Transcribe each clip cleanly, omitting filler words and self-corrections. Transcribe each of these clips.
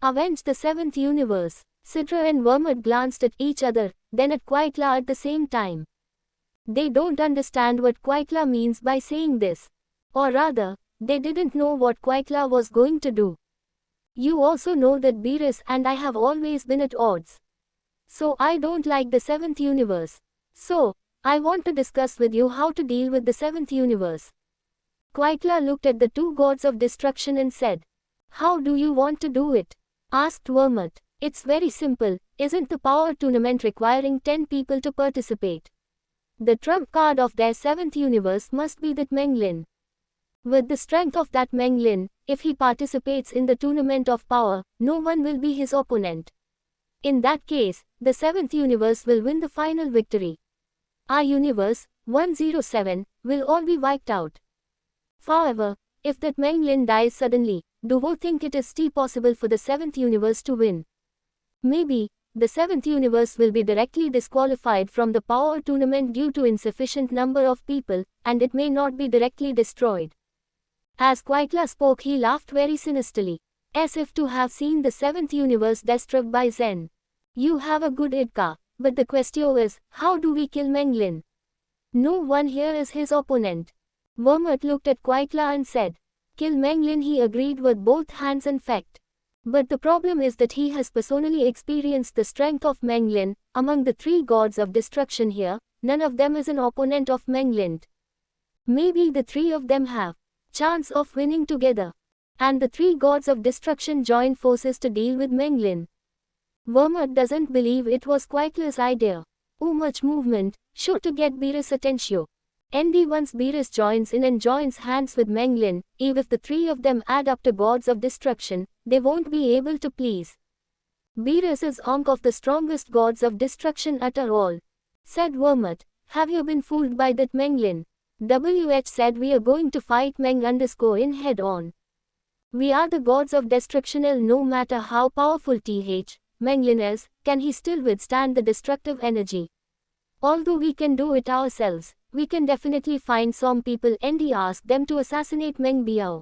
Avenge the seventh universe. Sidra and Vermut glanced at each other, then at Quaitla at the same time. They don't understand what Quaitla means by saying this. Or rather, they didn't know what Quaitla was going to do. You also know that Beerus and I have always been at odds. So I don't like the seventh universe. So, I want to discuss with you how to deal with the seventh universe. Quaitla looked at the two gods of destruction and said, "How do you want to do it?" asked Vermut. "It's very simple, isn't the power tournament requiring 10 people to participate? The trump card of their seventh universe must be that Menglin. With the strength of that Menglin, if he participates in the tournament of power, no one will be his opponent. In that case, the seventh universe will win the final victory. Our universe, 107, will all be wiped out. However, if that Menglin dies suddenly, do you think it is still possible for the seventh universe to win? Maybe, the seventh universe will be directly disqualified from the power tournament due to insufficient number of people, and it may not be directly destroyed." As Quaitla spoke, he laughed very sinisterly, as if to have seen the seventh universe destroyed by Zen. "You have a good idea, but the question is, how do we kill Menglin? No one here is his opponent." Vermut looked at Quaitla and said, "Kill Menglin." He agreed with both hands in fact. But the problem is that he has personally experienced the strength of Menglin. Among the three gods of destruction here, none of them is an opponent of Menglin. Maybe the three of them have chance of winning together. And the three gods of destruction join forces to deal with Menglin. Vermut doesn't believe it was Quaitla's idea. "Oh, much movement, sure to get Beerus' attention. And once Beerus joins in and joins hands with Menglin, even if the three of them add up to gods of destruction, they won't be able to please. Beerus is onk of the strongest gods of destruction at all," said Vermut. "Have you been fooled by that Menglin? WH said we are going to fight Meng_in head on. We are the gods of destruction. No matter how powerful Menglin is, can he still withstand the destructive energy? Although we can do it ourselves, we can definitely find some people and ask them to assassinate Meng Biao.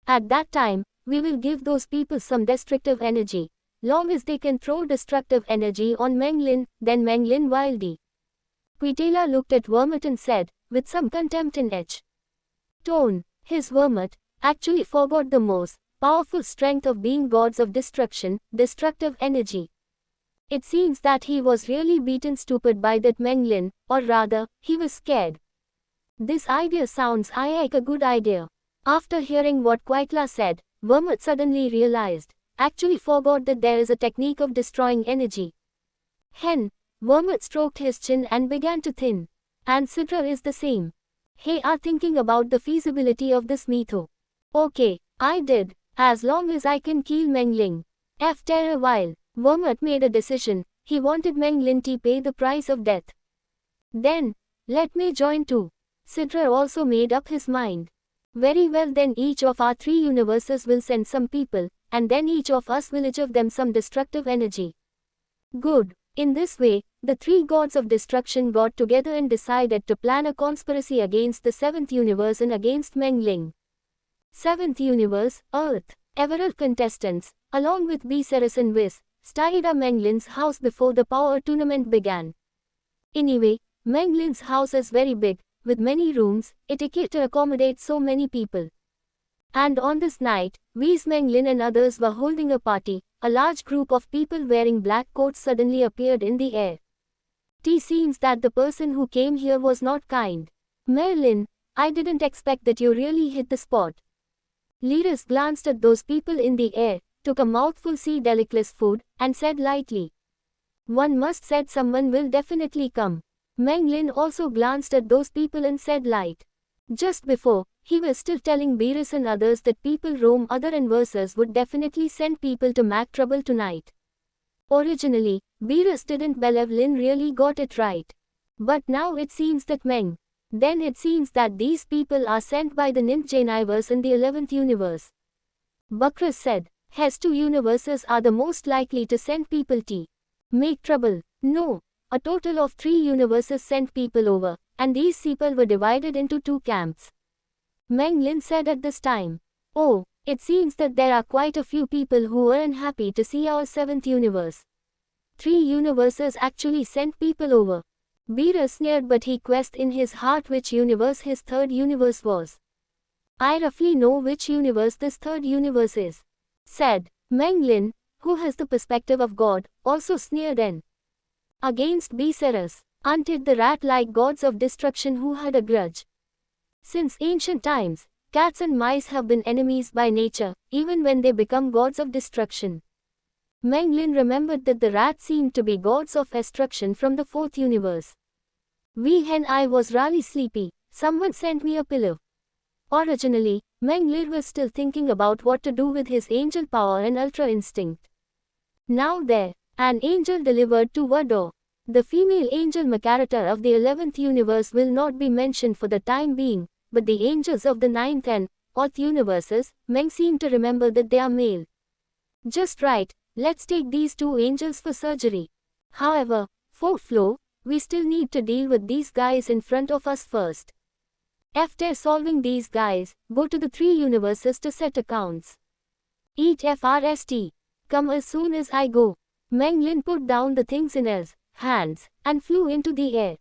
At that time, we will give those people some destructive energy. Long as they can throw destructive energy on Menglin, then Menglin wildy." Quaitla looked at Vermut and said, with some contempt in each tone, "His Vermut actually forgot the most powerful strength of being gods of destruction, destructive energy. It seems that he was really beaten stupid by that Menglin, or rather, he was scared. This idea sounds like a good idea." After hearing what Quaitla said, Vermut suddenly realized, actually forgot that there is a technique of destroying energy. Vermut stroked his chin and began to think. "And Sidra is the same. Hey, are thinking about the feasibility of this metho. Okay, I did, as long as I can kill Menglin. After a while, Vermut made a decision. He wanted Menglin to pay the price of death. Then, let me join too. Sidra also made up his mind. Very well, then each of our three universes will send some people, and then each of us will give them some destructive energy. Good. In this way, the three gods of destruction got together and decided to plan a conspiracy against the seventh universe and against Menglin. Seventh universe, Earth. Several contestants, along with Beerus and Whis, stayed at Menglin's house before the power tournament began. Anyway, Menglin's house is very big, with many rooms, it to accommodate so many people. And on this night, Whis, Menglin and others were holding a party. A large group of people wearing black coats suddenly appeared in the air. It seems that the person who came here was not kind. "Merlin, I didn't expect that you really hit the spot." Lyris glanced at those people in the air, took a mouthful sea delicless food, and said lightly, "One must said someone will definitely come." Menglin also glanced at those people and said light. Just before, he was still telling Beerus and others that people roam other universes would definitely send people to make trouble tonight. Originally, Beerus didn't believe Lin really got it right. But now it seems that then it seems that these people are sent by the Ninth Universe in the 11th universe. Bakras said, "His two universes are the most likely to send people to make trouble." No, a total of 3 universes sent people over, and these people were divided into 2 camps. Menglin said at this time, "Oh, It seems that there are quite a few people who weren't happy to see our 7th universe. 3 universes actually sent people over. Beerus sneered, but he questioned in his heart which universe his 3rd universe was. I roughly know which universe this 3rd universe is, said Meng Lin, who has the perspective of God, also sneered in against Beerus, until the rat-like gods of destruction who had a grudge. Since ancient times, cats and mice have been enemies by nature, even when they become gods of destruction. Meng Lin remembered that the rats seemed to be gods of destruction from the 4th universe. When I was really sleepy, someone sent me a pillow. Originally, Meng Lin was still thinking about what to do with his angel power and ultra instinct. Now there, an angel delivered to Wado. The female angel Makarata of the 11th universe will not be mentioned for the time being, but the angels of the 9th and 10th universes, Meng seemed to remember that they are male. Just right, let's take these 2 angels for surgery. However, for flow, we still need to deal with these guys in front of us first. After solving these guys, go to the 3 universes to set accounts. Eat FRST. Come as soon as I go. Meng Lin put down the things in his hands and flew into the air.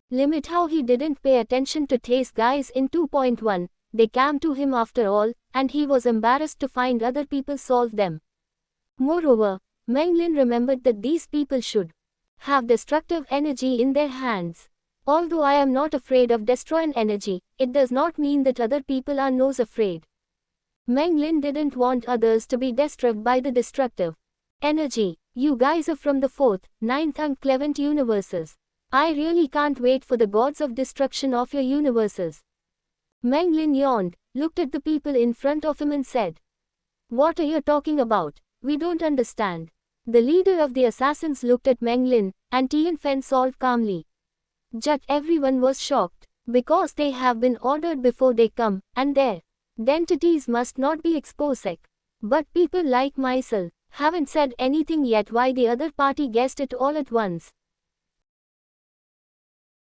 Limit how he didn't pay attention to these guys in 2.1, they came to him after all, and he was embarrassed to find other people solve them. Moreover, Meng Lin remembered that these people should have destructive energy in their hands. Although I am not afraid of destroying energy, it does not mean that other people are not afraid. Meng Lin didn't want others to be destroyed by the destructive energy. You guys are from the 4th, 9th and 11th universes. I really can't wait for the gods of destruction of your universes. Meng Lin yawned, looked at the people in front of him and said, "What are you talking about? We don't understand." The leader of the assassins looked at Meng Lin, and Tian Fen solved calmly. Just everyone was shocked, because they have been ordered before they come, and their identities must not be exposed. But people like myself haven't said anything yet. Why the other party guessed it all at once.